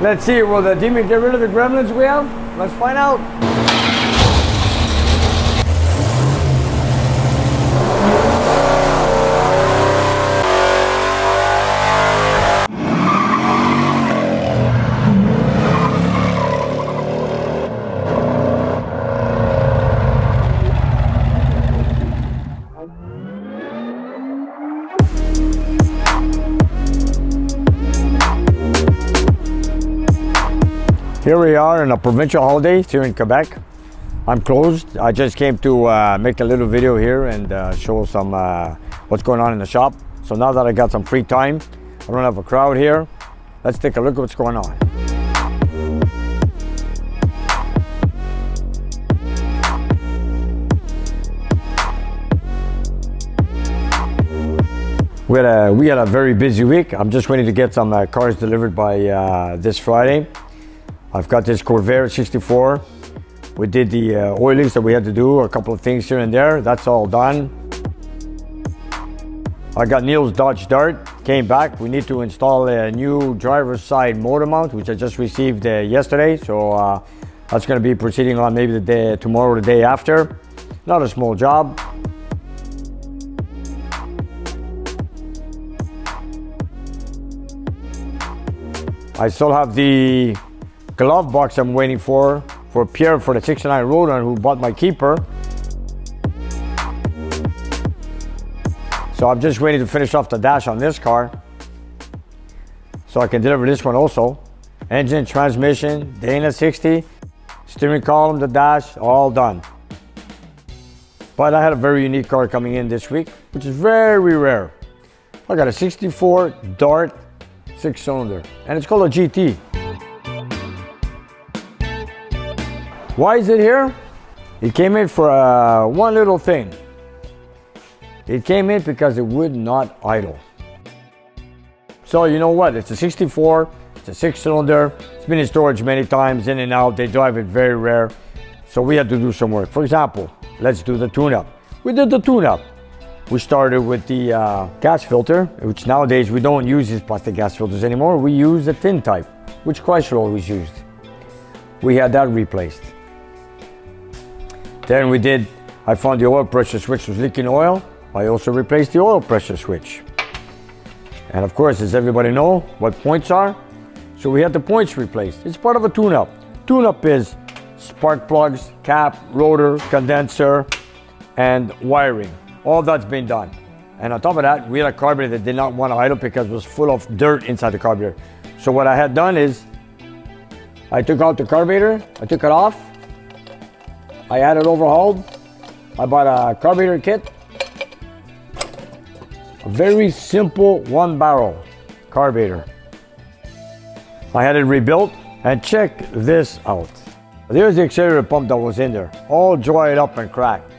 Let's see, will the demon get rid of the gremlins we have? Let's find out. Here we are on a provincial holiday here in Quebec. I'm closed. I just came to make a little video here and show some what's going on in the shop. So now that I got some free time, I don't have a crowd here. Let's take a look at what's going on. We had a very busy week. I'm just waiting to get some cars delivered by this Friday. I've got this Corvair 64. We did the oilings that we had to do, a couple of things here and there. That's all done. I got Neil's Dodge Dart, came back. We need to install a new driver's side motor mount, which I just received yesterday. So that's gonna be proceeding on maybe tomorrow or the day after. Not a small job. I still have the glove box I'm waiting for Pierre for the 69 Roadrunner who bought my keeper. So I'm just waiting to finish off the dash on this car so I can deliver this one also. Engine, transmission, Dyno 60, steering column, the dash, all done. But I had a very unique car coming in this week, which is very rare. I got a 64 Dart 6-cylinder and it's called a GT. Why is it here? It came in for one little thing. It came in because it would not idle. So you know what? It's a 64, it's a 6-cylinder. It's been in storage many times, in and out. They drive it very rare. So we had to do some work. For example, let's do the tune-up. We did the tune-up. We started with the gas filter, which nowadays we don't use these plastic gas filters anymore. We use the tin type, which Chrysler always used. We had that replaced. Then I found the oil pressure switch was leaking oil. I also replaced the oil pressure switch. And of course, as everybody know, what points are. So we had the points replaced. It's part of a tune-up. Tune-up is spark plugs, cap, rotor, condenser, and wiring. All that's been done. And on top of that, we had a carburetor that did not want to idle because it was full of dirt inside the carburetor. So what I had done is, I took out the carburetor, I took it off, I had it overhauled. I bought a carburetor kit. A very simple 1-barrel carburetor. I had it rebuilt, and check this out. There's the accelerator pump that was in there, all dried up and cracked.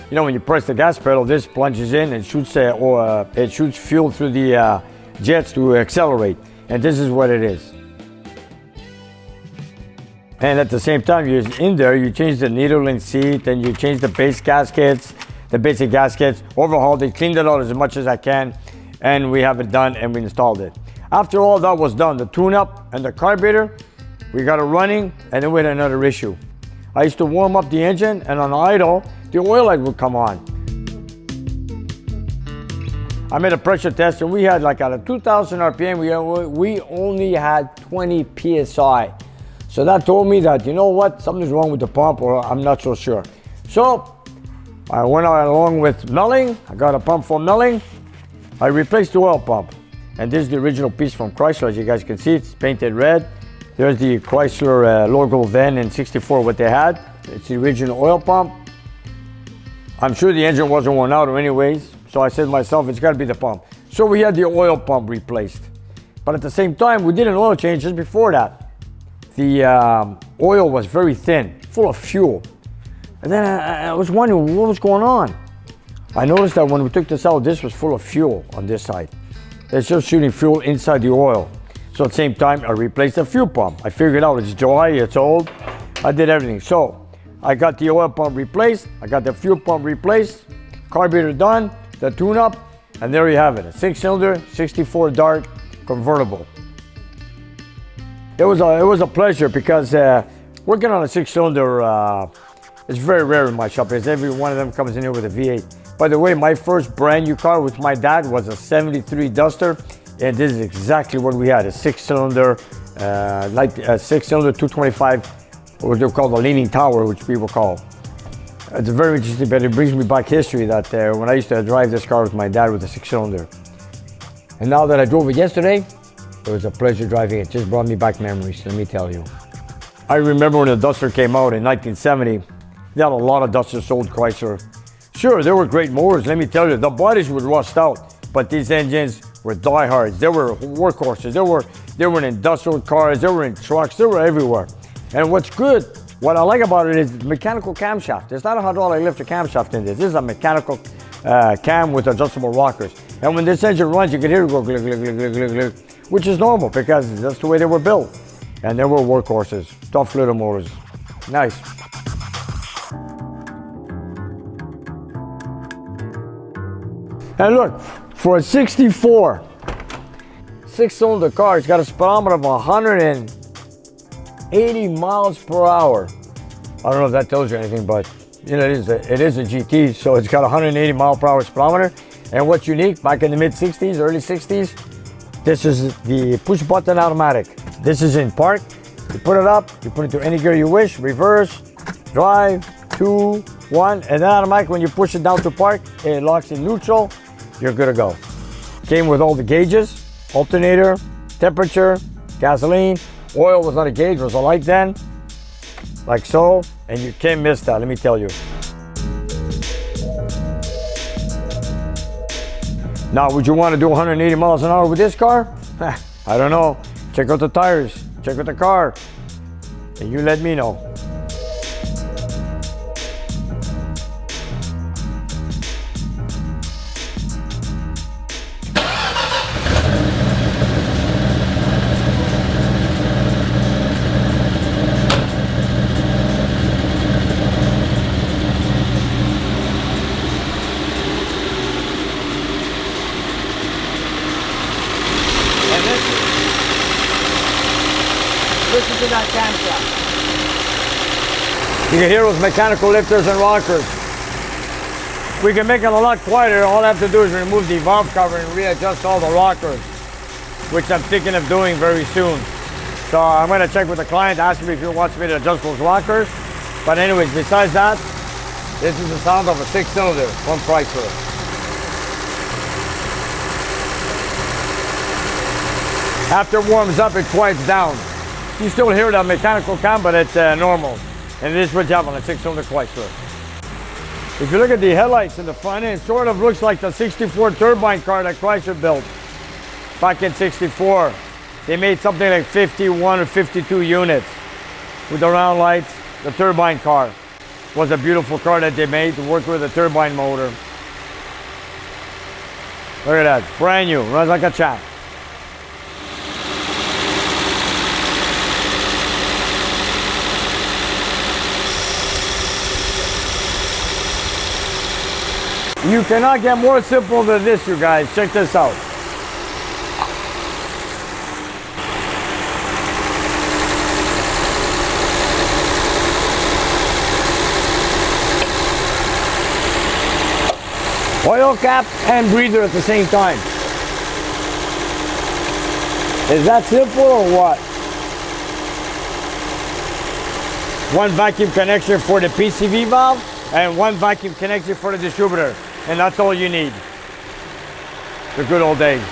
You know, when you press the gas pedal, this plunges in and shoots it shoots fuel through the jets to accelerate. And this is what it is. And at the same time, you're in there, you change the needle and seat, and you change the basic gaskets, overhauled it, cleaned it out as much as I can, and we have it done and we installed it. After all that was done, the tune-up and the carburetor, we got it running, and then we had another issue. I used to warm up the engine, and on idle, the oil light would come on. I made a pressure test, and we had like at a 2,000 RPM, we only had 20 PSI. So that told me that, you know what, something's wrong with the pump, or I'm not so sure. So I went along with milling. I got a pump for milling. I replaced the oil pump. And this is the original piece from Chrysler. As you guys can see, it's painted red. There's the Chrysler logo then in 64, what they had. It's the original oil pump. I'm sure the engine wasn't worn out anyways. So I said to myself, it's gotta be the pump. So we had the oil pump replaced. But at the same time, we did an oil change just before that. The oil was very thin, full of fuel. And then I was wondering what was going on. I noticed that when we took this out, this was full of fuel on this side. It's just shooting fuel inside the oil. So at the same time, I replaced the fuel pump. I figured out it's dry, it's old. I did everything. So I got the oil pump replaced. I got the fuel pump replaced. Carburetor done, the tune-up, and there you have it. A 6-cylinder, 64 Dart convertible. It was a pleasure because working on a 6-cylinder is very rare in my shop because every one of them comes in here with a V8. By the way, my first brand new car with my dad was a 73 Duster, and this is exactly what we had, a 6-cylinder, like a 6-cylinder 225, what they call the leaning tower, which people call. It's very interesting, but it brings me back history that when I used to drive this car with my dad with a 6-cylinder. And now that I drove it yesterday, it was a pleasure driving it. Just brought me back memories, let me tell you. I remember when the Duster came out in 1970, they had a lot of Dusters sold Chrysler. Sure, they were great motors, let me tell you. The bodies would rust out, but these engines were diehards. They were workhorses. They were in industrial cars. They were in trucks. They were everywhere. And what's good, what I like about it is mechanical camshaft. There's not a hydraulic lifter camshaft in this. This is a mechanical cam with adjustable rockers. And when this engine runs, you can hear it go glug, glug, glug, glug, glug, glug, which is normal because that's the way they were built. And they were workhorses, tough little motors. Nice. And look, for a 64 6-cylinder car, it's got a speedometer of 180 miles per hour. I don't know if that tells you anything, but you know, it is a GT, so it's got 180 mile per hour speedometer. And what's unique, back in the mid 60s, early 60s, this is the push button automatic. This is in park. You put it up, you put it to any gear you wish, reverse, drive, 2, 1, and then automatic, when you push it down to park, it locks in neutral, you're good to go. Came with all the gauges, alternator, temperature, gasoline, oil was not a gauge, it was a light then, like so, and you can't miss that, let me tell you. Now, would you want to do 180 miles an hour with this car? I don't know. Check out the tires, check out the car, and you let me know. Listen to that camshaft. You can hear those mechanical lifters and rockers. We can make it a lot quieter. All I have to do is remove the valve cover and readjust all the rockers, which I'm thinking of doing very soon. So I'm going to check with the client, ask him if he wants me to adjust those rockers. But anyways, besides that, this is the sound of a 6-cylinder from Chrysler. After it warms up, it quiets down. You still hear that mechanical cam, but it's normal. And it is what you have on a 6-cylinder Chrysler. If you look at the headlights in the front end, it sort of looks like the 64 turbine car that Chrysler built back in 64. They made something like 51 or 52 units with the round lights. The turbine car was a beautiful car that they made to work with a turbine motor. Look at that, brand new, runs like a champ. You cannot get more simple than this, you guys. Check this out. Oil cap and breather at the same time. Is that simple or what? One vacuum connection for the PCV valve and one vacuum connection for the distributor. And that's all you need. The good old days.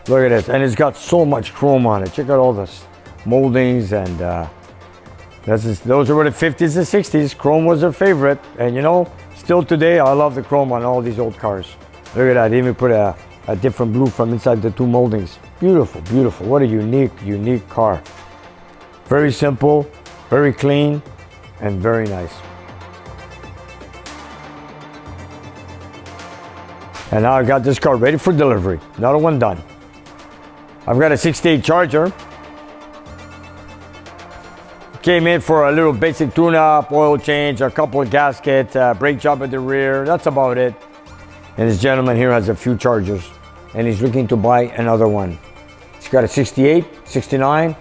Look at this, and it's got so much chrome on it. Check out all this moldings, and those were the 50s and 60s. Chrome was their favorite, and you know, still today, I love the chrome on all these old cars. Look at that, they even put a different blue from inside the two moldings. Beautiful, beautiful. What a unique car. Very simple, very clean, and very nice. And now I've got this car ready for delivery. Another one done. I've got a 68 Charger. Came in for a little basic tune-up, oil change, a couple of gaskets, brake job at the rear. That's about it. And this gentleman here has a few Chargers, and he's looking to buy another one. He's got a 68, 69,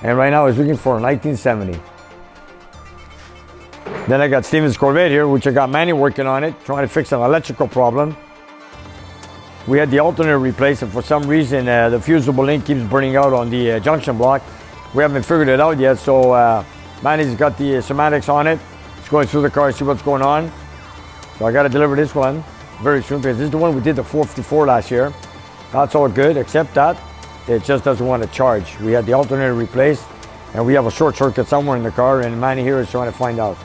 and right now he's looking for a 1970. Then I got Steven's Corvette here, which I got Manny working on it, trying to fix an electrical problem. We had the alternator replaced, and for some reason the fusible link keeps burning out on the junction block. We haven't figured it out yet, so Manny's got the semantics on it. He's going through the car to see what's going on. So I got to deliver this one very soon, because this is the one we did the 454 last year. That's all good, except that it just doesn't want to charge. We had the alternator replaced, and we have a short circuit somewhere in the car, and Manny here is trying to find out.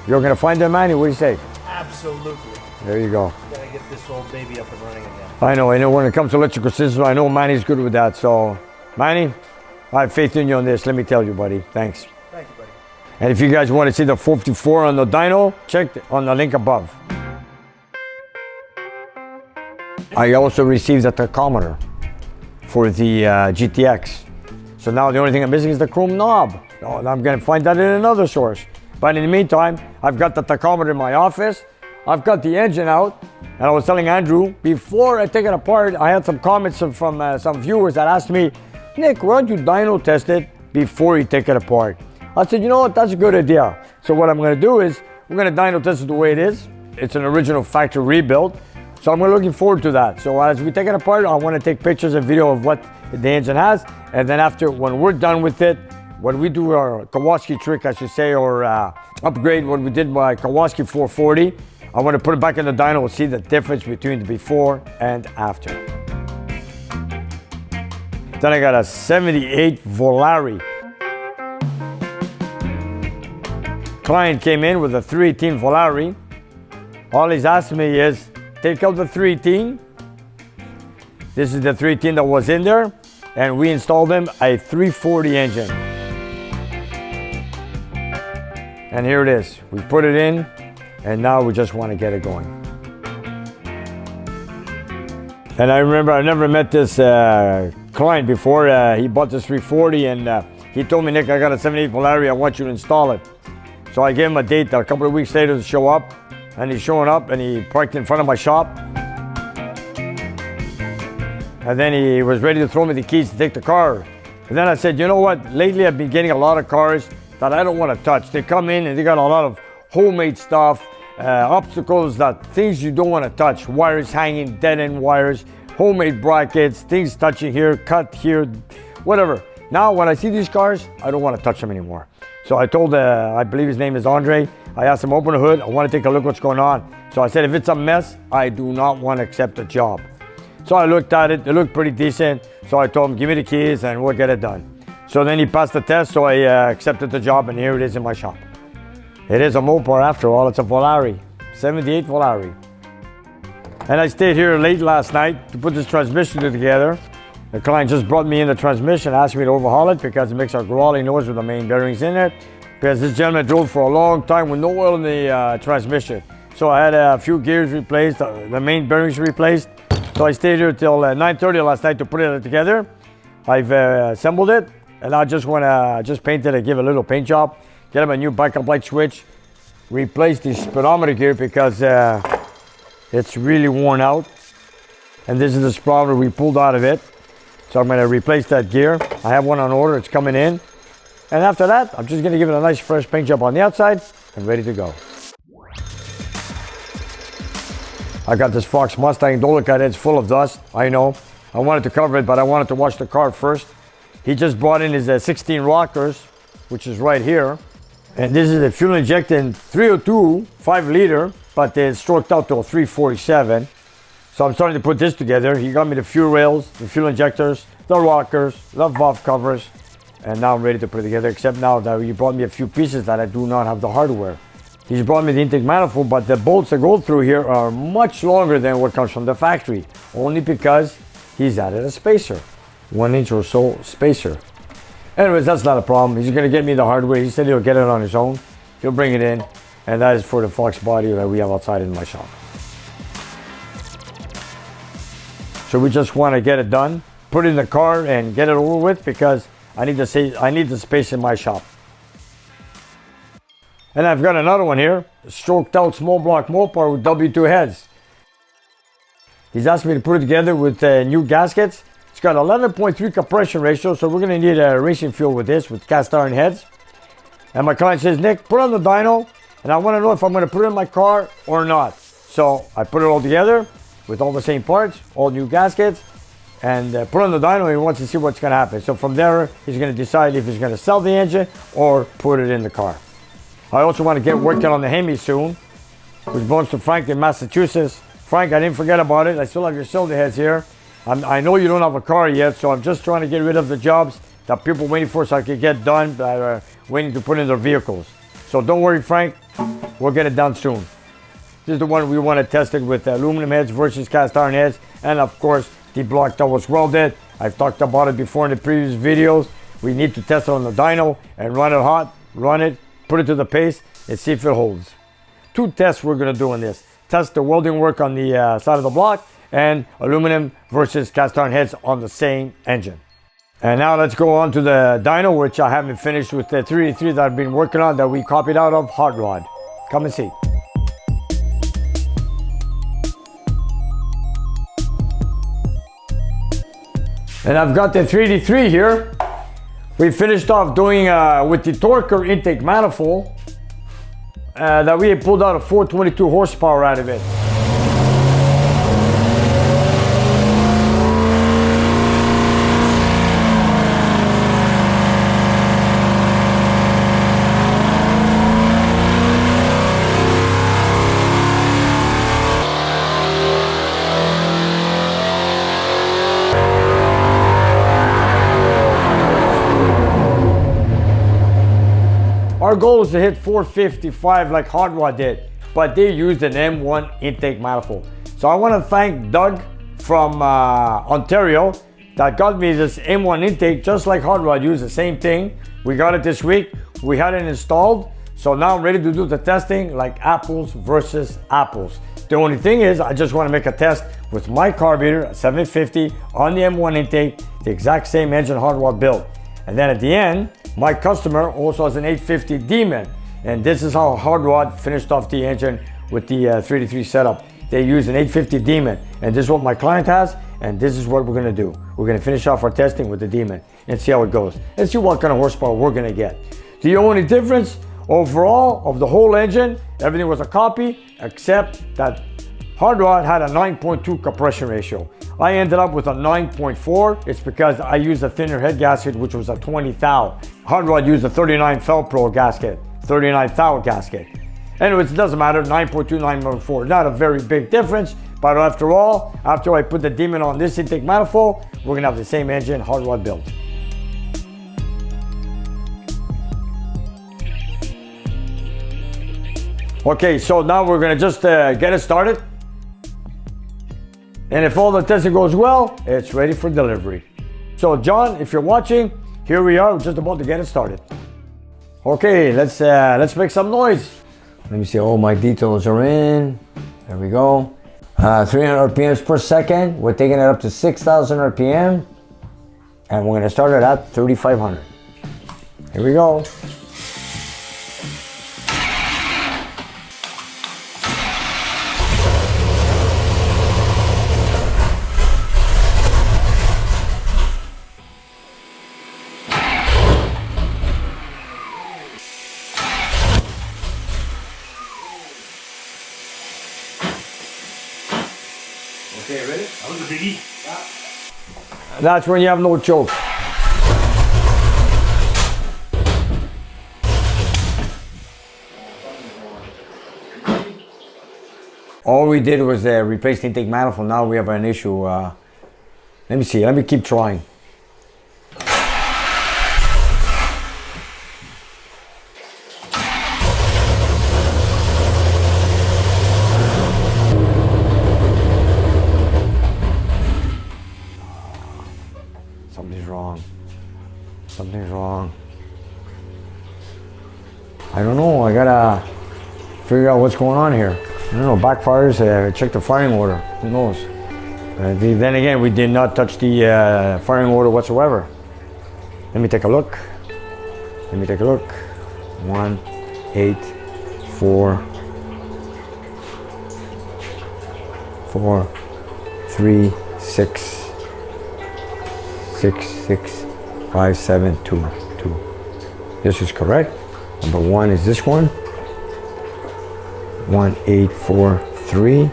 You're going to find it, Manny? What do you say? Absolutely. There you go. Gotta get this old baby up and running again. I know when it comes to electrical systems, I know Manny's good with that. So, Manny, I have faith in you on this. Let me tell you, buddy. Thanks. Thank you, buddy. And if you guys want to see the 454 on the dyno, check on the link above. I also received a tachometer for the GTX. So now the only thing I'm missing is the chrome knob. Oh, I'm going to find that in another source. But in the meantime, I've got the tachometer in my office. I've got the engine out. And I was telling Andrew, before I take it apart, I had some comments from some viewers that asked me, Nick, why don't you dyno test it before you take it apart? I said, you know what, that's a good idea. So what I'm gonna do is, we're gonna dyno test it the way it is. It's an original factory rebuild. So I'm looking forward to that. So as we take it apart, I wanna take pictures and video of what the engine has. And then after, when we're done with it, when we do our Kawasaki trick, I should say, or upgrade what we did by Kawasaki 440, I wanna put it back in the dyno and see the difference between the before and after. Then I got a 78 Volare. Client came in with a 318 Volare. All he's asking me is, take out the 318. This is the 318 that was in there, and we installed him a 340 engine. And here it is. We put it in, and now we just want to get it going. And I remember I never met this client before. He bought this 340, and he told me, Nick, I got a 78 Volare, I want you to install it. So I gave him a date a couple of weeks later to show up, and he's showing up, and he parked in front of my shop. And then he was ready to throw me the keys to take the car. And then I said, you know what, lately I've been getting a lot of cars that I don't want to touch. They come in and they got a lot of homemade stuff, obstacles, things you don't want to touch, wires hanging, dead-end wires, homemade brackets, things touching here, cut here, whatever. Now when I see these cars, I don't want to touch them anymore. So I told, I believe his name is Andre, I asked him open the hood, I want to take a look what's going on. So I said, if it's a mess, I do not want to accept the job. So I looked at it looked pretty decent. So I told him, give me the keys and we'll get it done. So then he passed the test, so I accepted the job, and here it is in my shop. It is a MOPAR after all, it's a Volare, 78 Volare. And I stayed here late last night to put this transmission together. The client just brought me in the transmission, asked me to overhaul it because it makes a growling noise with the main bearings in it. Because this gentleman drove for a long time with no oil in the transmission. So I had a few gears replaced, the main bearings replaced. So I stayed here till 9:30 last night to put it together. I've assembled it, and I just want to paint it and give it a little paint job. Get him a new backup light switch. Replace the speedometer gear because it's really worn out. And this is the speedometer we pulled out of it. So I'm going to replace that gear. I have one on order, it's coming in. And after that, I'm just going to give it a nice fresh paint job on the outside and ready to go. I got this Fox Mustang, don't look at it, it's full of dust, I know. I wanted to cover it, but I wanted to wash the car first. He just brought in his 16 rockers, which is right here. And this is a fuel injected 302, 5 liter, but it's stroked out to a 347. So I'm starting to put this together. He got me the fuel rails, the fuel injectors, the rockers, the valve covers, and now I'm ready to put it together, except now that he brought me a few pieces that I do not have the hardware. He's brought me the intake manifold, but the bolts that go through here are much longer than what comes from the factory, only because he's added a spacer, 1 inch or so spacer. Anyways, that's not a problem. He's gonna get me the hardware. He said he'll get it on his own. He'll bring it in, and that is for the Fox body that we have outside in my shop. So we just want to get it done, put it in the car and get it over with because I need the space in my shop. And I've got another one here, a stroked out small block MOPAR with W2 heads. He's asked me to put it together with new gaskets. It's got 11.3 compression ratio, so we're gonna need a racing fuel with this, with cast iron heads. And my client says, Nick, put on the dyno, and I wanna know if I'm gonna put it in my car or not. So I put it all together with all the same parts, all new gaskets, and put on the dyno. He wants to see what's gonna happen. So from there, he's gonna decide if he's gonna sell the engine or put it in the car. I also wanna get working on the Hemi soon, which belongs to Frank in Massachusetts. Frank, I didn't forget about it. I still have your cylinder heads here. I know you don't have a car yet, so I'm just trying to get rid of the jobs that people are waiting for so I can get done that are waiting to put in their vehicles. So don't worry, Frank, we'll get it done soon. This is the one we want to test it with aluminum heads versus cast iron heads, and of course, the block that was welded. I've talked about it before in the previous videos. We need to test it on the dyno and run it hot, run it, put it to the paste, and see if it holds. 2 tests we're going to do on this. Test the welding work on the side of the block and aluminum versus cast iron heads on the same engine. And now let's go on to the dyno, which I haven't finished with the 383 that I've been working on that we copied out of Hot Rod. Come and see. And I've got the 383 here. We finished off doing with the Torker intake manifold that we had pulled out a 422 horsepower out of it. Our goal is to hit 455 like Hot Rod did, but they used an M1 intake manifold. So I want to thank Doug from Ontario that got me this M1 intake, just like Hot Rod used the same thing. We got it this week. We had it installed. So now I'm ready to do the testing like apples versus apples. The only thing is I just want to make a test with my carburetor, a 750 on the M1 intake, the exact same engine Hot Rod built. And then at the end, my customer also has an 850 Demon, and this is how Hot Rod finished off the engine with the 383 setup. They use an 850 Demon, and this is what my client has, and this is what we're gonna do. We're gonna finish off our testing with the Demon and see how it goes, and see what kind of horsepower we're gonna get. The only difference overall of the whole engine, everything was a copy, except that Hot Rod had a 9.2 compression ratio. I ended up with a 9.4. It's because I used a thinner head gasket, which was a 20 thou. Hot Rod used a 39 Felpro gasket, 39 thou gasket. Anyways, it doesn't matter, 9.2, 9.4. Not a very big difference, but after all, after I put the Demon on this intake manifold, we're gonna have the same engine Hot Rod built. Okay, so now we're gonna just get it started. And if all the testing goes well, it's ready for delivery. So John, if you're watching, here we are, we're just about to get it started. Okay, let's make some noise. Let me see, all my details are in. There we go. 300 RPMs per second. We're taking it up to 6,000 RPM. And we're gonna start it at 3,500. Here we go. Okay, ready? That was a biggie. Yeah. That's when you have no choke. All we did was replace the intake manifold. Now we have an issue. Let me see. Let me keep trying. Something's wrong. Something's wrong. I don't know. I gotta figure out what's going on here. I don't know. Backfires. Check the firing order. Who knows? Then again, we did not touch the firing order whatsoever. Let me take a look. Let me take a look. 1, 8, 4, 3, 6, 6, 5, 7, 2, 2. This is correct. Number 1 is this one. 1, 8, 4, 3.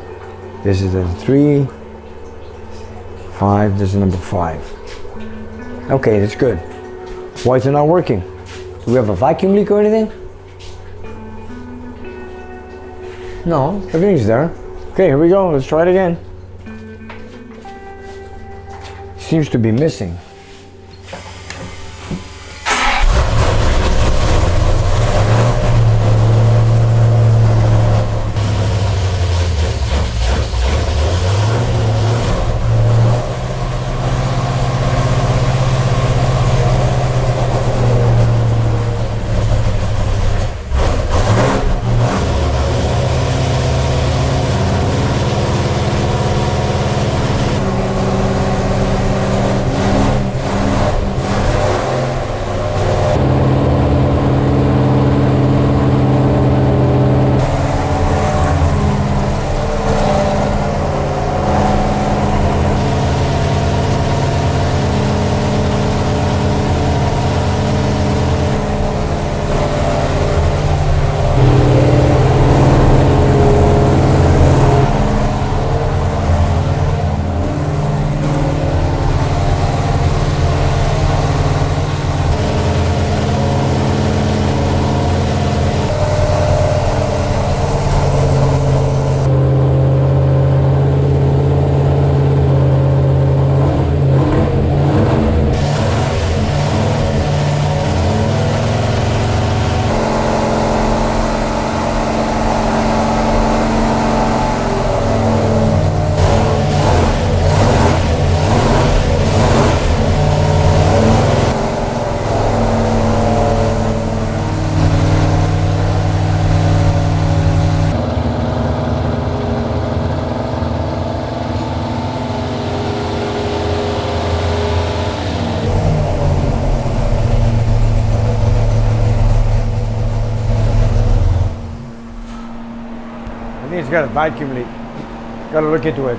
This is a 3, 5. This is number 5. Okay, that's good. Why is it not working? Do we have a vacuum leak or anything? No, everything's there. Okay, here we go. Let's try it again. Seems to be missing. I think it's got a vacuum leak. Gotta look into it.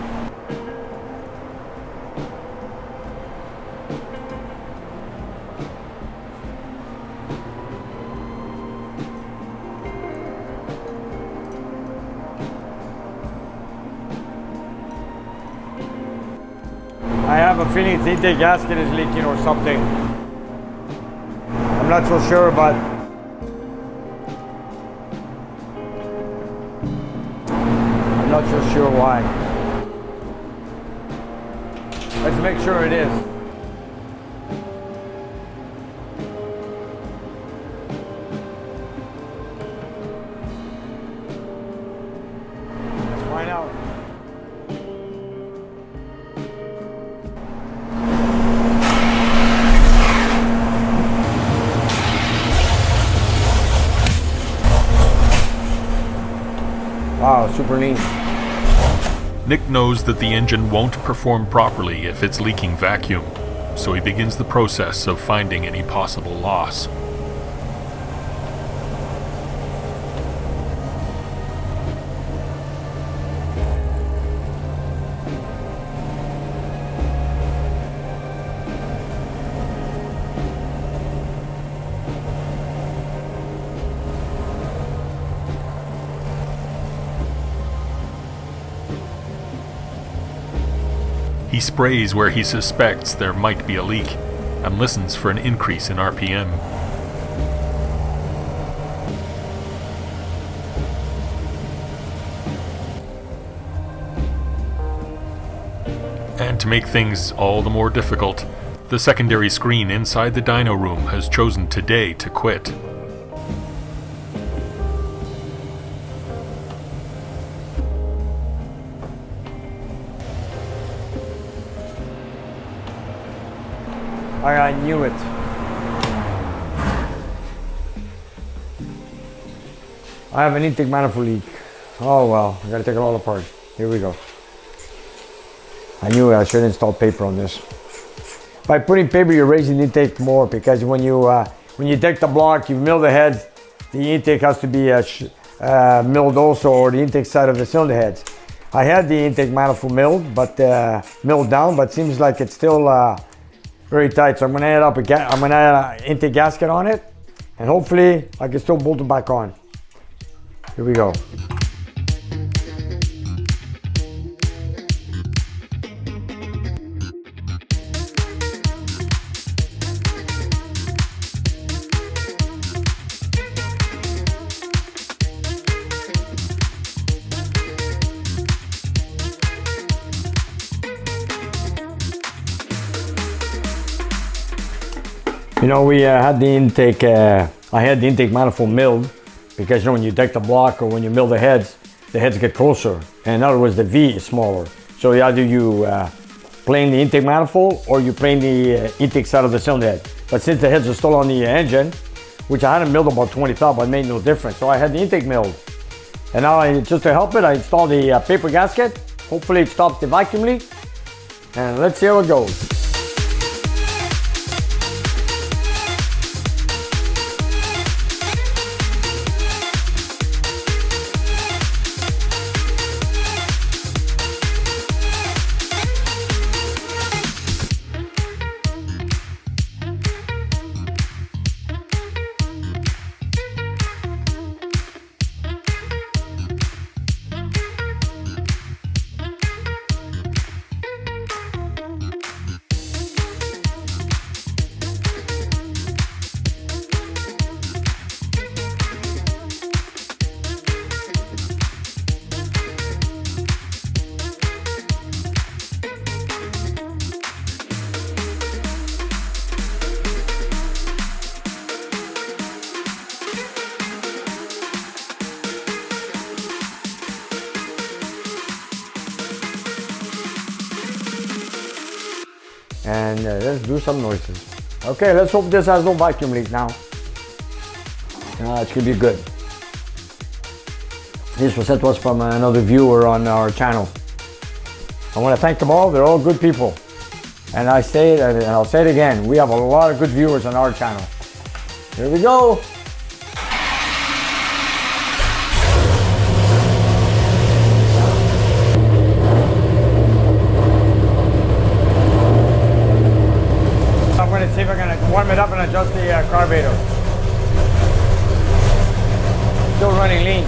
I have a feeling the intake gasket is leaking or something. I'm not so sure, but I'm not so sure why. Let's make sure it is. Let's find out. Wow, super lean. Nick knows that the engine won't perform properly if it's leaking vacuum, so he begins the process of finding any possible loss. He sprays where he suspects there might be a leak and listens for an increase in RPM. And to make things all the more difficult, the secondary screen inside the dyno room has chosen today to quit. I knew it. I have an intake manifold leak. Oh well, I gotta take it all apart. Here we go. I knew I should install paper on this. By putting paper, you're raising the intake more because when you take the block, you mill the heads. The intake has to be milled also, or the intake side of the cylinder heads. I had the intake manifold milled, but milled down, but seems like it's still very tight. So I'm gonna add an intake gasket on it, and hopefully I can still bolt it back on. Here we go. You know, we had the intake, I had the intake manifold milled because, you know, when you deck the block or when you mill the heads get closer. And in other words, the V is smaller. So either you plane the intake manifold or you plane the intake side of the cylinder head. But since the heads are still on the engine, which I hadn't milled about 20 thou, but it made no difference. So I had the intake milled. And now just to help it, I installed the paper gasket. Hopefully it stops the vacuum leak. And let's see how it goes. And let's do some noises. Okay, let's hope this has no vacuum leak now. It should be good. This was sent to us from another viewer on our channel. I want to thank them all. They're all good people. And I say it, and I'll say it again, we have a lot of good viewers on our channel. Here we go. I'm going to see if I can warm it up and adjust the carburetor. Still running lean.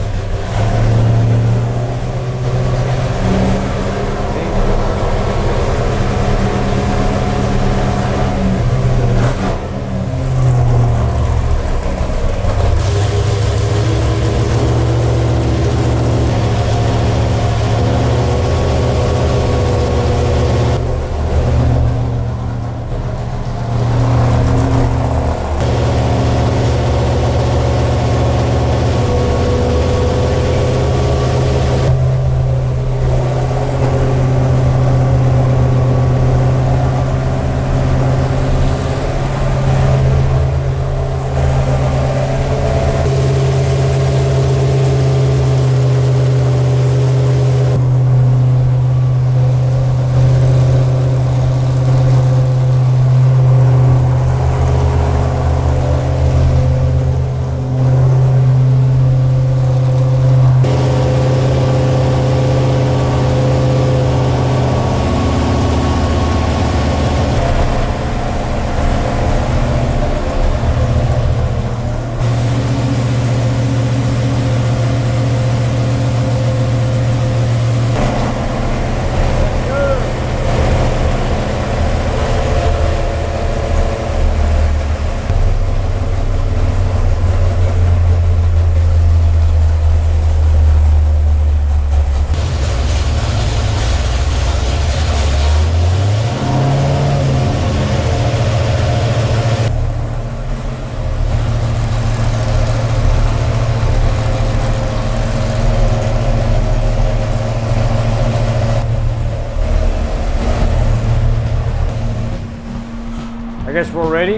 I guess we're ready.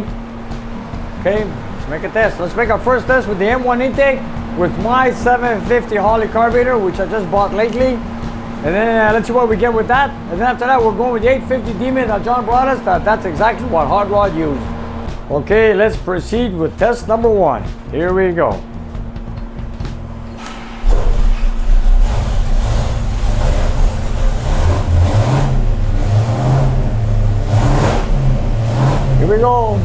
Okay, let's make a test. Let's make our first test with the M1 intake with my 750 Holley carburetor, which I just bought lately. And then let's see what we get with that. And then after that, we're going with the 850 Demon that John brought us. That's exactly what Hot Rod used. Okay, let's proceed with test number one. Here we go. go.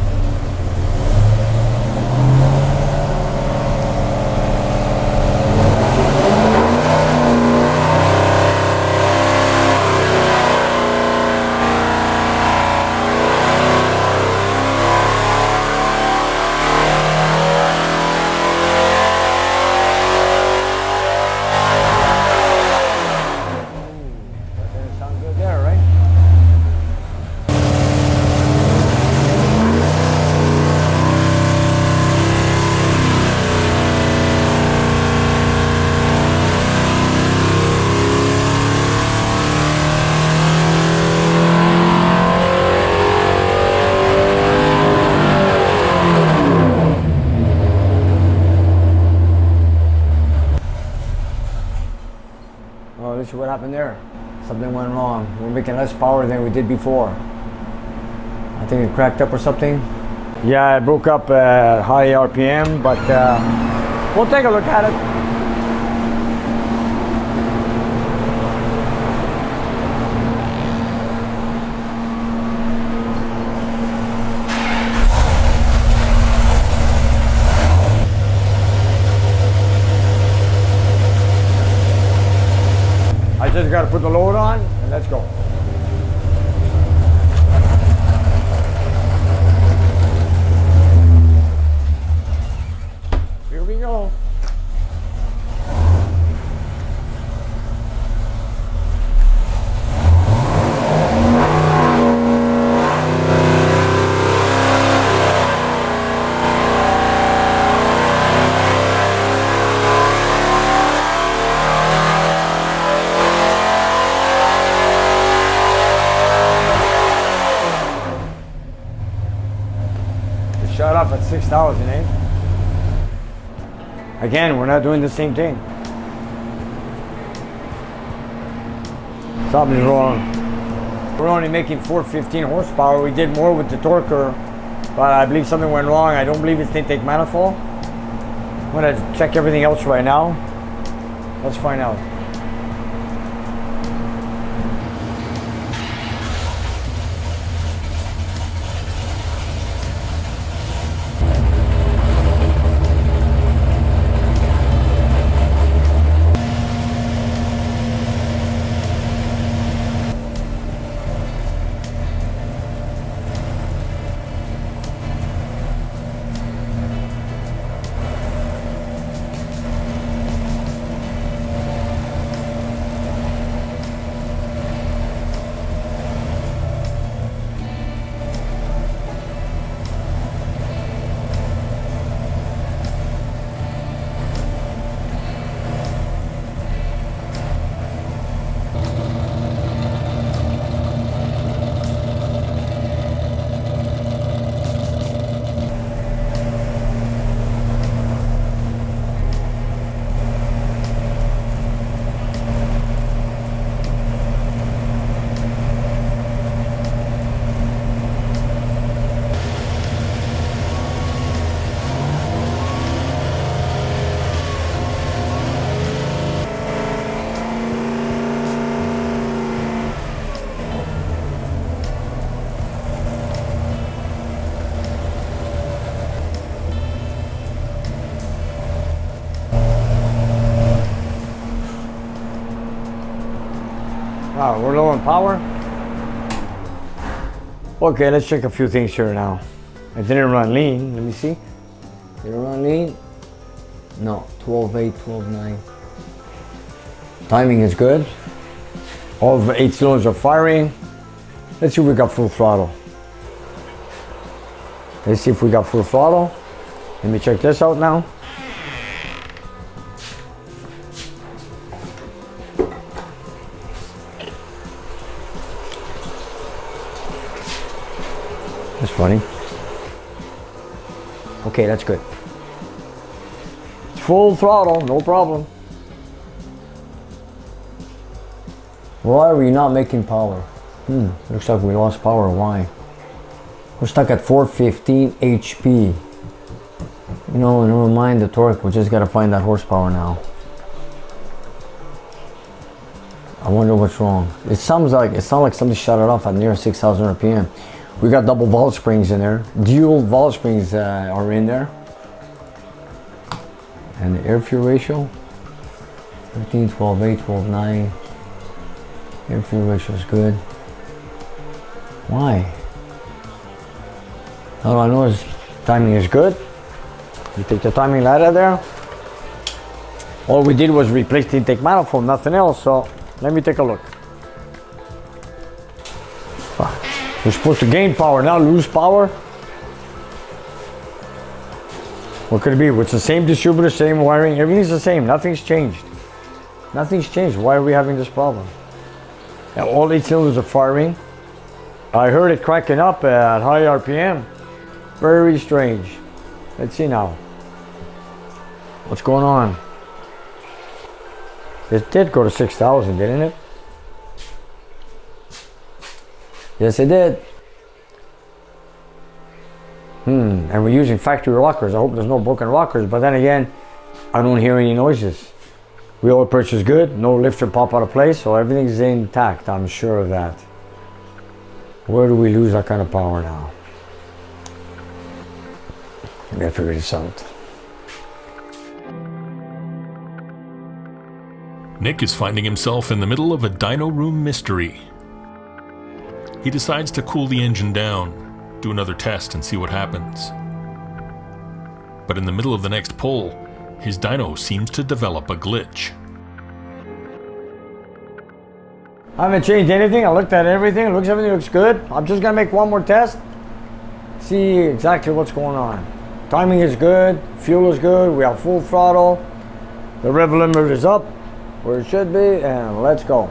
Oh, this is what happened there. Something went wrong. We're making less power than we did before. I think it cracked up or something. Yeah, it broke up at high RPM, but we'll take a look at it. I just got to put the load on and let's go. Here we go. Shut off at 6,000, eh? Again, we're not doing the same thing. Something's wrong. We're only making 415 horsepower. We did more with the Torker, but I believe something went wrong. I don't believe it's intake manifold. I'm gonna check everything else right now. Let's find out. Wow, we're low on power. Okay, let's check a few things here now. I didn't run lean. Let me see. Did it run lean? No, 12.8, 12.9. Timing is good. All the 8 cylinders are firing. Let's see if we got full throttle. Let's see if we got full throttle. Let me check this out now. That's funny. Okay, that's good. It's full throttle, no problem. Why are we not making power? Looks like we lost power. Why? We're stuck at 415 HP. You know, never mind the torque. We just gotta find that horsepower now. I wonder what's wrong. It sounds like somebody shut it off at near 6,000 RPM. We got double valve springs in there. Dual valve springs are in there. And the air fuel ratio, 15, 12, 8, 12, 9. Air fuel ratio is good. Why? All I know is timing is good. You take the timing light out of there. All we did was replace the intake manifold, nothing else. So let me take a look. We're supposed to gain power, now lose power. What could it be? It's the same distributor, same wiring, everything's the same, nothing's changed. Nothing's changed. Why are we having this problem? Now, all 8 cylinders are firing. I heard it cracking up at high RPM. Very strange. Let's see now. What's going on? It did go to 6,000, didn't it? Yes, it did. And we're using factory rockers. I hope there's no broken rockers, but then again, I don't hear any noises. Wheel approach is good, no lifter pop out of place, so everything's intact, I'm sure of that. Where do we lose that kind of power now? I gotta figure this out. Nick is finding himself in the middle of a dyno room mystery. He decides to cool the engine down, do another test and see what happens. But in the middle of the next pull, his dyno seems to develop a glitch. I haven't changed anything. I looked at everything. Everything looks good. I'm just gonna make one more test. See exactly what's going on. Timing is good. Fuel is good. We have full throttle. The rev limiter is up where it should be, and let's go.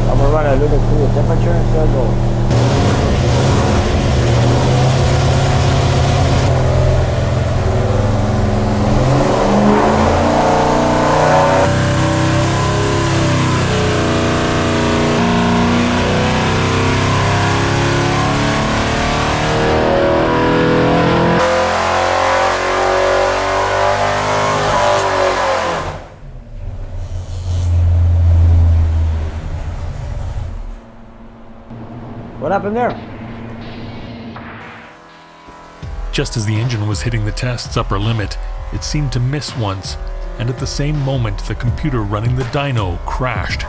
I'm gonna run a little cooler temperature and so go. What happened there? Just as the engine was hitting the test's upper limit, it seemed to miss once, and at the same moment the computer running the dyno crashed.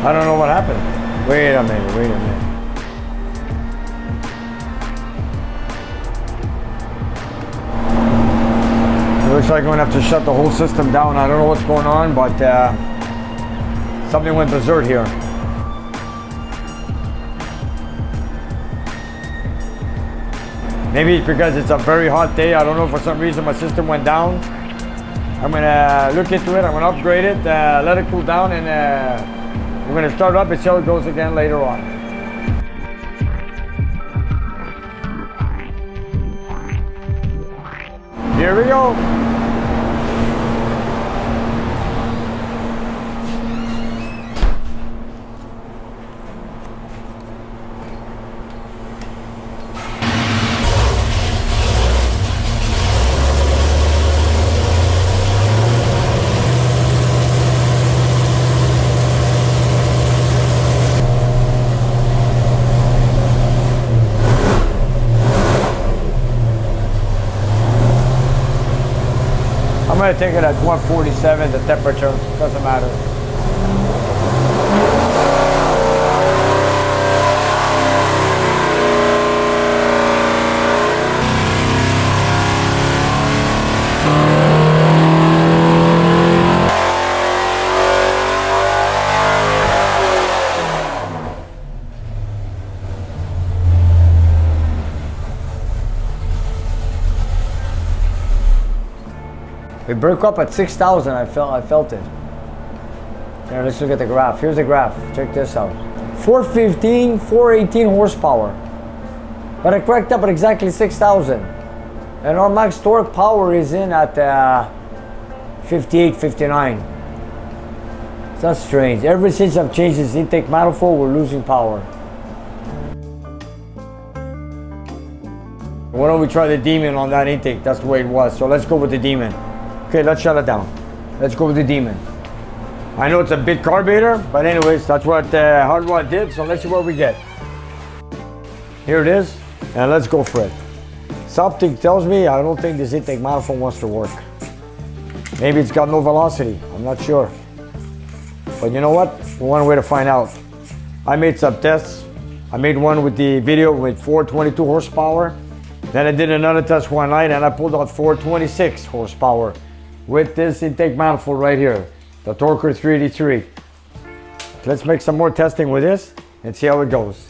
I don't know what happened. Wait a minute. Looks like I'm gonna have to shut the whole system down. I don't know what's going on, but something went berserk here. Maybe it's because it's a very hot day. I don't know, for some reason my system went down. I'm gonna look into it. I'm gonna upgrade it, let it cool down, and we're gonna start up and see how it goes again later on. Here we go. I'm going to take it at 147, the temperature, doesn't matter. It broke up at 6,000. I felt it. Here, let's look at the graph. Here's the graph. Check this out. 415, 418 horsepower. But it cracked up at exactly 6,000. And our max torque power is in at 58, 59. So that's strange. Ever since I've changed this intake manifold, we're losing power. Why don't we try the Demon on that intake? That's the way it was. So let's go with the Demon. Okay, let's shut it down. Let's go with the Demon. I know it's a big carburetor, but anyways, that's what Hard Rod did. So let's see what we get. Here it is, and let's go for it. Something tells me I don't think this intake manifold wants to work. Maybe it's got no velocity. I'm not sure. But you know what? One way to find out. I made some tests. I made one with the video with 422 horsepower. Then I did another test one night and I pulled out 426 horsepower with this intake manifold right here, the Torker 383. Let's make some more testing with this and see how it goes.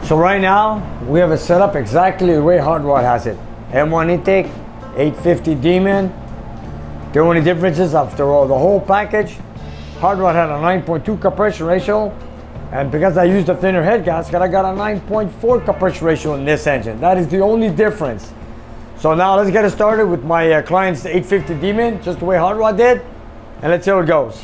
So right now, we have it set up exactly the way Hard Rod has it. M1 intake, 850 Demon. The only difference is after all the whole package, Hard Rod had a 9.2 compression ratio, and because I used a thinner head gasket, I got a 9.4 compression ratio in this engine. That is the only difference. So now let's get it started with my client's 850 Demon, just the way Hard Rod did, and let's see how it goes.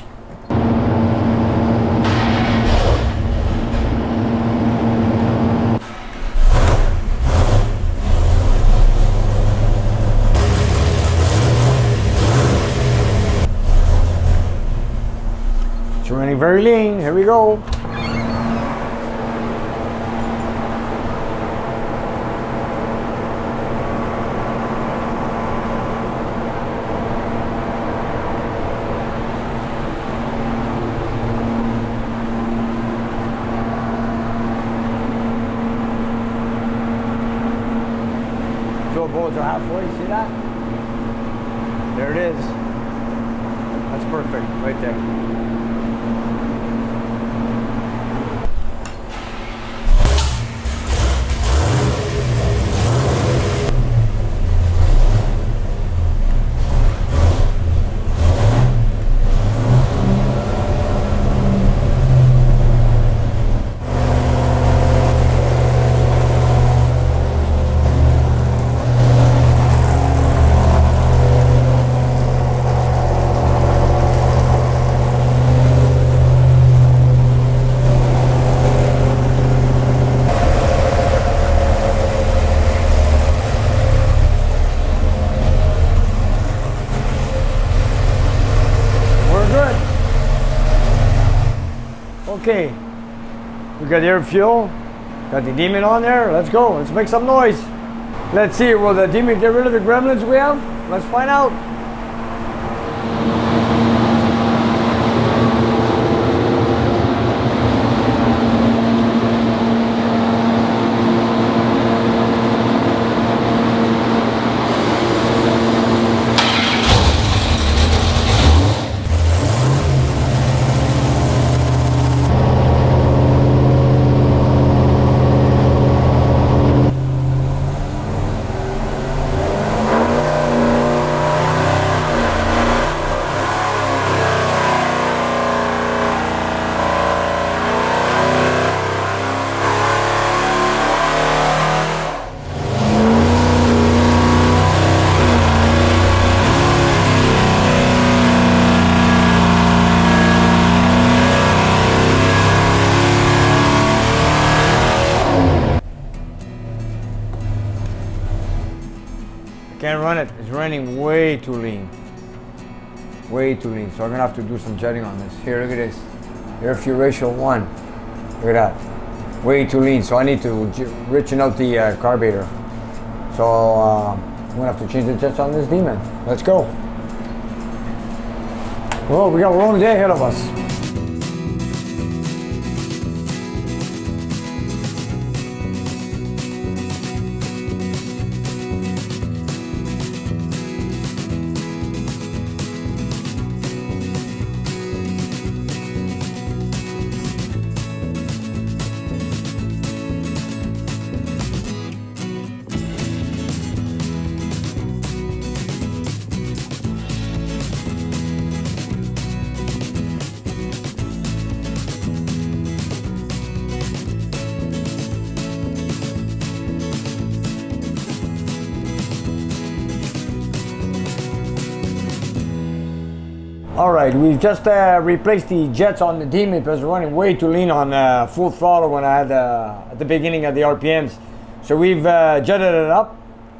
It's running very lean. Here we go. Two bullets are halfway. See that? There it is. That's perfect right there. Okay, we got air fuel, got the Demon on there. Let's go, let's make some noise. Let's see, will the Demon get rid of the gremlins we have? Let's find out. Can't run it. It's running way too lean. Way too lean. So I'm gonna have to do some jetting on this. Here, look at this. Air fuel ratio 1. Look at that. Way too lean, so I need to richen out the carburetor. So I'm gonna have to change the jets on this demon. Let's go. Well, we got a long day ahead of us. All right, we've just replaced the jets on the Demon because we're running way too lean on full throttle when I had at the beginning of the RPMs. So we've jetted it up.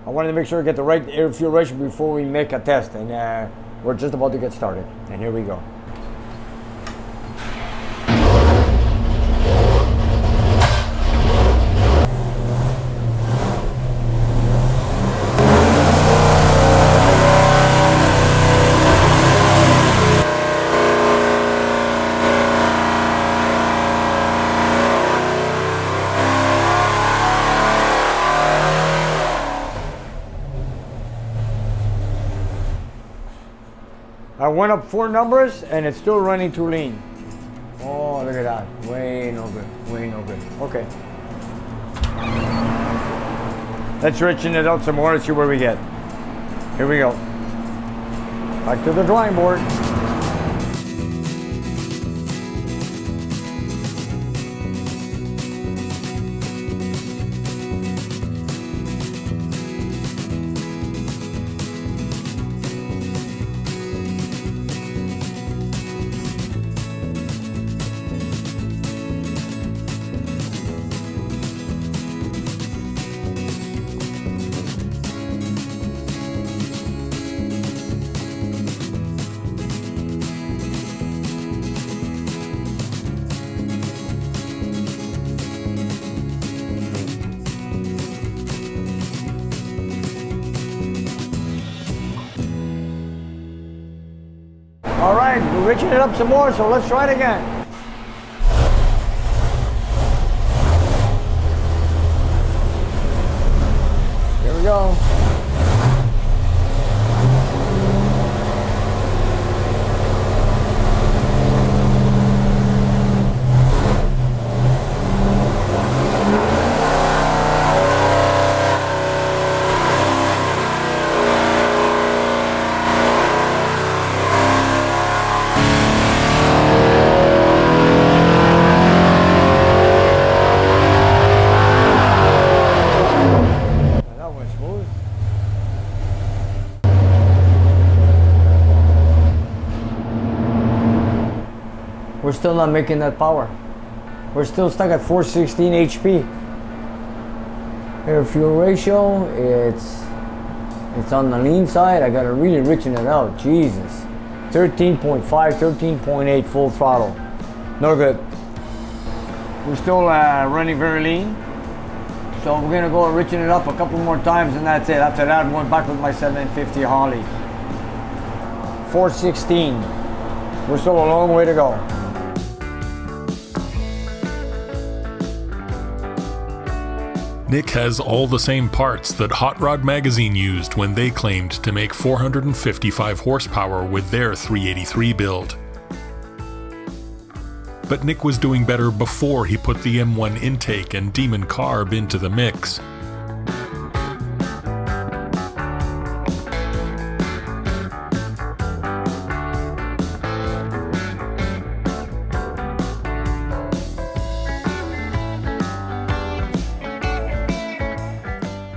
I wanted to make sure we get the right air fuel ratio before we make a test, and we're just about to get started. And here we go. I went up 4 numbers and it's still running too lean. Oh, look at that. Way no good. Way no good. Okay. Let's richen it out some more and see where we get. Here we go. Back to the drawing board. All right, we're richening it up some more, so let's try it again. Here we go. We're still not making that power. We're still stuck at 416 HP. Air fuel ratio, it's on the lean side. I gotta really richen it out. Jesus. 13.5, 13.8 full throttle. No good. We're still running very lean. So we're gonna go and richen it up a couple more times and that's it. After that, I'm going back with my 750 Harley. 416. We're still a long way to go. Nick has all the same parts that Hot Rod Magazine used when they claimed to make 455 horsepower with their 383 build. But Nick was doing better before he put the M1 intake and Demon carb into the mix.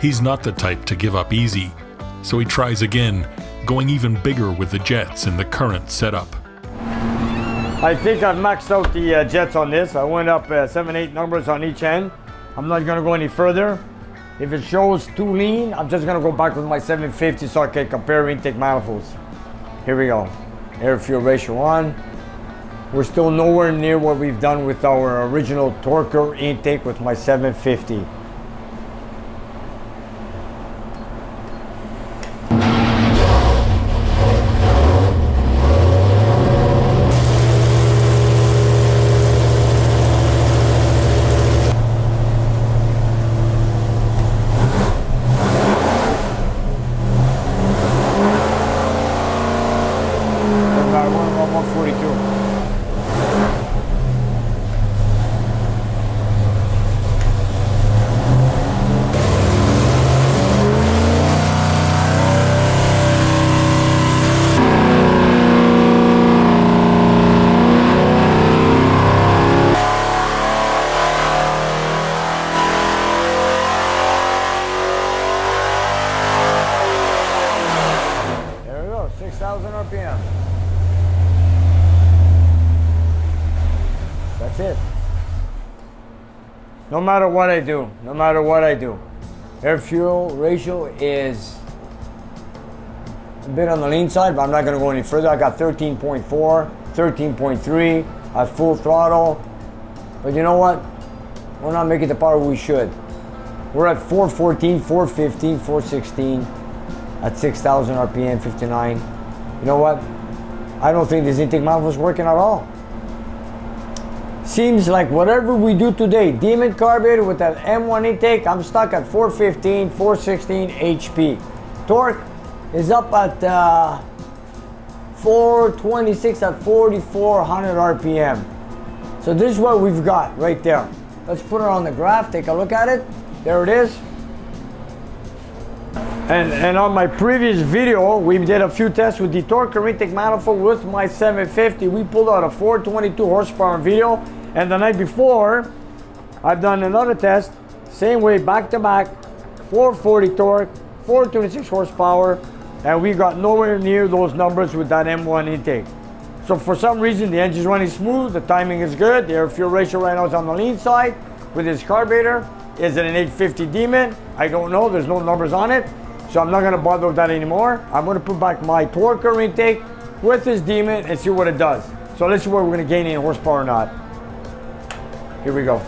He's not the type to give up easy, so he tries again, going even bigger with the jets in the current setup. I think I've maxed out the jets on this. I went up 7, 8 numbers on each end. I'm not gonna go any further. If it shows too lean, I'm just gonna go back with my 750 so I can compare intake manifolds. Here we go. Air fuel ratio on. we're still nowhere near what we've done with our original Torker intake with my 750. RPM. That's it. No matter what I do, air fuel ratio is a bit on the lean side, but I'm not going to go any further. I got 13.4, 13.3 at full throttle. But you know what? We're not making the power we should. We're at 414, 415, 416 at 6,000 RPM, 59. You know what? I don't think this intake manifold is working at all. Seems like whatever we do today, Demon carburetor with that M1 intake, I'm stuck at 415, 416 HP. Torque is up at 426 at 4,400 RPM. So this is what we've got right there. Let's put it on the graph, take a look at it. There it is. And on my previous video, we did a few tests with the Torker intake manifold with my 750. We pulled out a 422 horsepower video. And the night before, I've done another test, same way, back to back, 440 torque, 426 horsepower, and we got nowhere near those numbers with that M1 intake. So for some reason, the engine's running smooth, the timing is good, the air fuel ratio right now is on the lean side with this carburetor. Is it an 850 Demon? I don't know, there's no numbers on it. So I'm not gonna bother with that anymore. I'm gonna put back my Torker intake with this Demon and see what it does. So let's see whether we're gonna gain any horsepower or not. Here we go.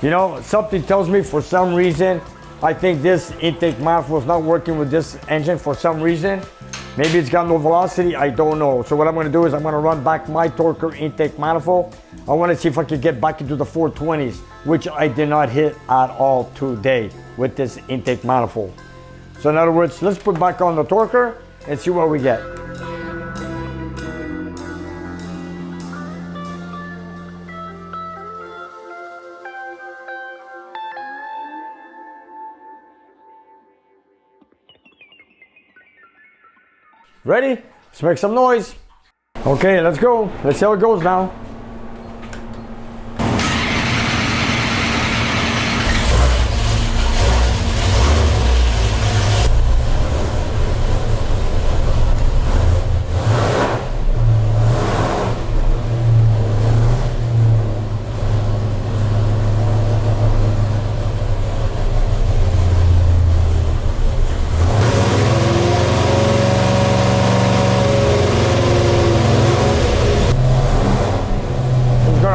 You know, something tells me for some reason, I think this intake manifold is not working with this engine for some reason. Maybe it's got no velocity, I don't know. So what I'm gonna do is I'm gonna run back my Torker intake manifold. I wanna see if I can get back into the 420s, which I did not hit at all today with this intake manifold. So in other words, let's put back on the Torker and see what we get. Ready? Let's make some noise. Okay, let's go. Let's see how it goes now.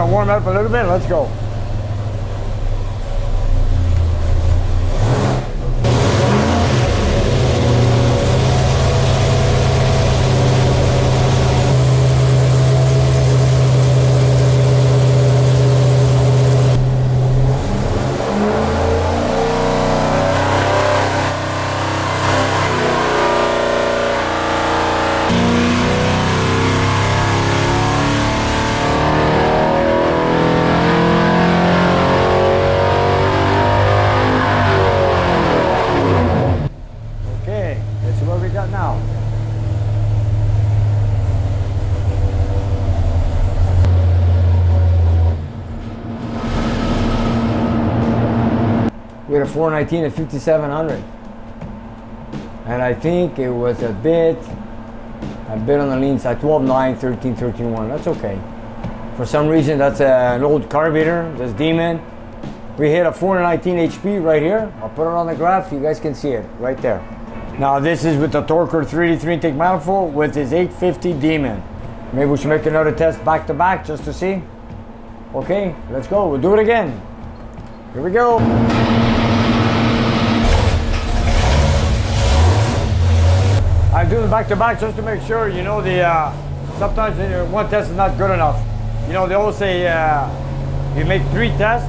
Warm up a little bit, let's go. We had a 419 at 5,700, and I think it was a bit on the lean side. 12.9, 13, 13.1. That's okay. For some reason, that's an old carburetor. This Demon. We hit a 419 HP right here. I'll put it on the graph. You guys can see it right there. Now this is with the Torker 3D3 intake manifold with his 850 Demon. Maybe we should make another test back to back just to see. Okay, let's go. We'll do it again. Here we go. I do the back to back just to make sure, you know, sometimes one test is not good enough. You know, they always say you make 3 tests,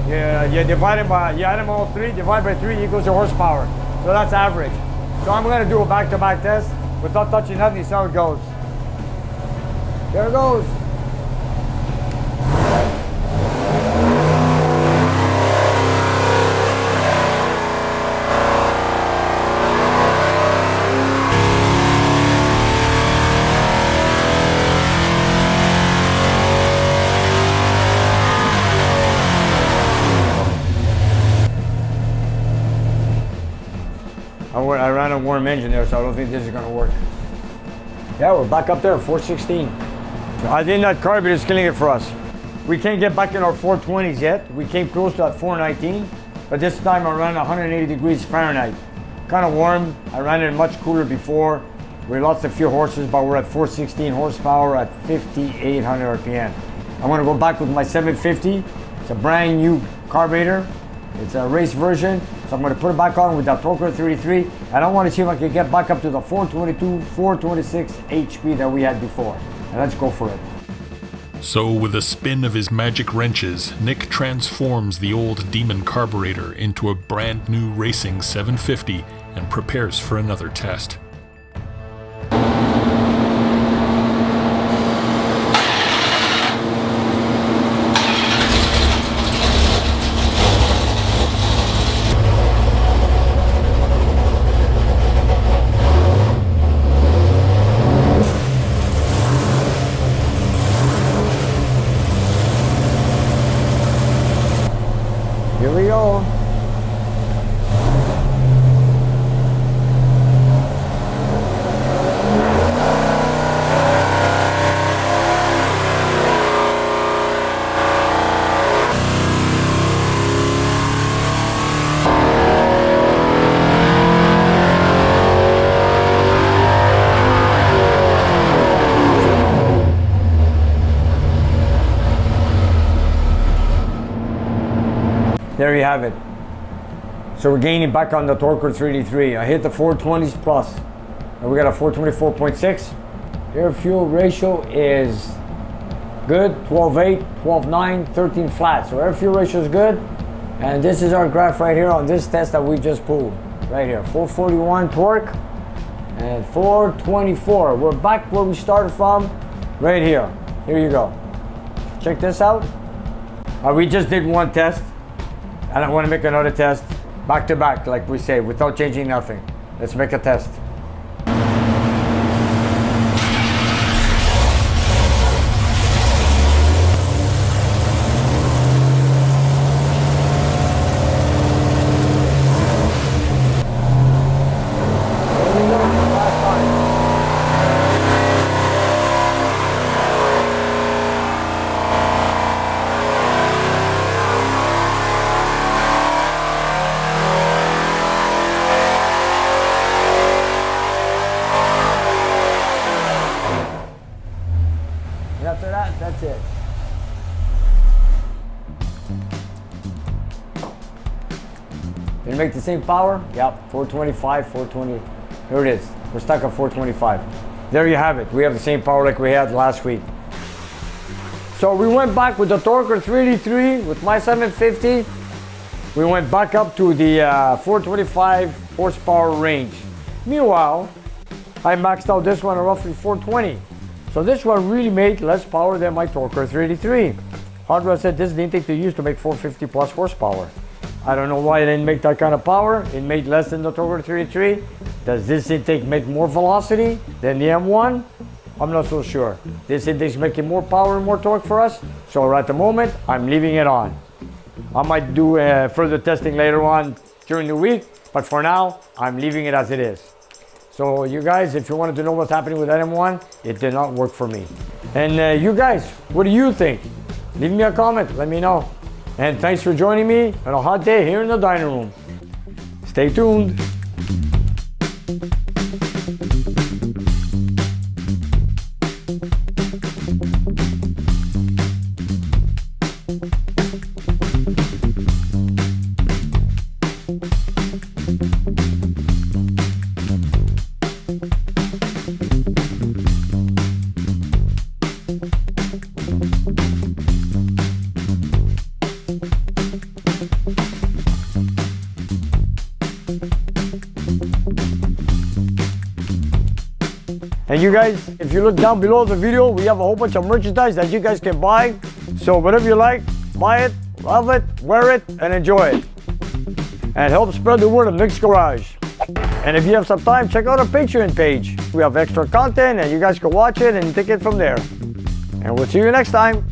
you divide them by, you add them all 3, divide by 3 equals your horsepower. So that's average. So I'm going to do a back to back test without touching nothing, see how it goes. There it goes. I ran a warm engine there, so I don't think this is going to work. Yeah, we're back up there, 416. I think that carburetor is killing it for us. We can't get back in our 420s yet. We came close to that 419, but this time I ran 180 degrees Fahrenheit. Kind of warm. I ran it much cooler before. We lost a few horses, but we're at 416 horsepower at 5,800 RPM. I'm going to go back with my 750. It's a brand new carburetor. It's a race version, so I'm going to put it back on with that Torker 33, and I want to see if I can get back up to the 422, 426 HP that we had before. And let's go for it. So with a spin of his magic wrenches, Nick transforms the old Demon carburetor into a brand new racing 750 and prepares for another test. Here we go. There you have it. So we're gaining back on the Torker 3D3. I hit the 420s plus, and we got a 424.6. Air fuel ratio is good, 12.8, 12.9, 13 flat. So air fuel ratio is good. And this is our graph right here on this test that we just pulled. Right here, 441 torque and 424. We're back where we started from, right here. Here you go. Check this out. We just did one test. And I want to make another test, back to back, like we say, without changing nothing. Let's make a test. After that, that's it. Did it make the same power? Yep, 425, 420. Here it is. We're stuck at 425. There you have it. We have the same power like we had last week. So we went back with the Torker 3D3 with my 750. We went back up to the 425 horsepower range. Meanwhile, I maxed out this one at roughly 420. So this one really made less power than my Torker 3D3. Hardware said this is the intake they used to make 450 plus horsepower. I don't know why it didn't make that kind of power. It made less than the Torker 3D3. Does this intake make more velocity than the M1? I'm not so sure. This intake's making more power and more torque for us. So at the moment, I'm leaving it on. I might do further testing later on during the week, but for now, I'm leaving it as it is. So you guys, if you wanted to know what's happening with that M1, it did not work for me. And you guys, what do you think? Leave me a comment, let me know. And thanks for joining me on a hot day here in the Dyno room. Stay tuned. And you guys, if you look down below the video, we have a whole bunch of merchandise that you guys can buy. So whatever you like, buy it, love it, wear it, and enjoy it. And help spread the word of Nick's Garage. And if you have some time, check out our Patreon page. We have extra content and you guys can watch it and take it from there. And we'll see you next time.